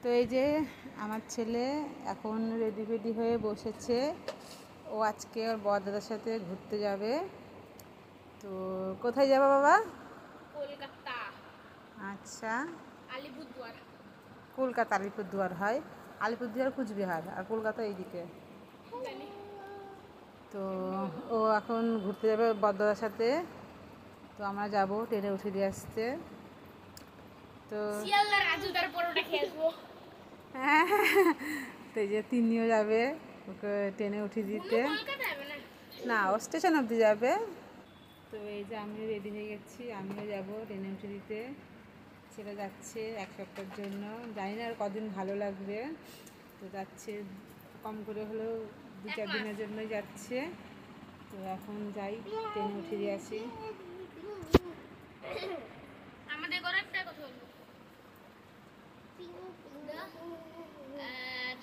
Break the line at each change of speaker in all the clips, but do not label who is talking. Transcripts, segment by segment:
তো এই যে আমার ছেলে এখন রেডি ফেডি হয়ে বসেছে। ও আজকে ওর বড়দাদার সাথে ঘুরতে যাবে। তো কোথায় যাবে বাবা?
কলকাতা।
আচ্ছা,
আলিপুরদুয়ার।
কলকাতা আলিপুরদুয়ার হয়, আলিপুরদুয়ার কুচবিহার, আর কলকাতা এইদিকে। তো ও এখন ঘুরতে যাবে বড়দাদার সাথে। তো আমরা যাব ট্রেনে উঠে দিয়ে আসতে। তো
শিয়ালদা রাজুদার পরোটা খেয়ে আসবো।
হ্যাঁ, তো এই যে তিন্নিও যাবে ওকে ট্রেনে উঠিয়ে দিতে।
কলকাতা যাবে না?
না, ও স্টেশন অবধি যাবে। তো এই যে আমিও রেডি হয়ে গেছি, আমিও যাব ট্রেনে উঠে দিতে। ছেলে যাচ্ছে এক সপ্তাহের জন্য, জানি না আর কদিন ভালো লাগবে। তো যাচ্ছে কম করে হলেও 2-4 দিনের জন্যই যাচ্ছে। তো এখন যাই, ট্রেনে উঠে দিয়ে আসি।
আমাদের ঘরে একটা কথা বলবো,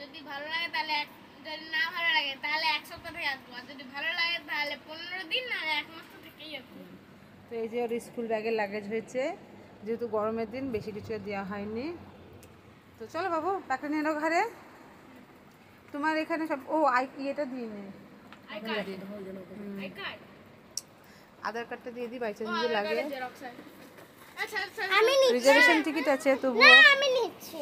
যদি ভালো লাগে তাহলে যদি না ভালো লাগে তাহলে এক সপ্তাহ থেকে আসবো, আর যদি ভালো লাগে তাহলে 15 দিন না 1 মাস তো থেকেই আসবো।
তো এই যে ওর স্কুল ব্যাগের লাগেজ হয়েছে, যেহেতু গরমের দিন বেশি কিছু দেওয়া হয়নি। তো চলো বাবু, টাকা নিয়ে নাও ঘরে। তোমার এখানে সব ইয়েটা দিয়ে নে, আধার কার্ডটা দিয়ে দিই, বাই চান্স যদি লাগে।
আমি
রিজার্ভেশন টিকিট আছে তবুও
আমি নিচ্ছি।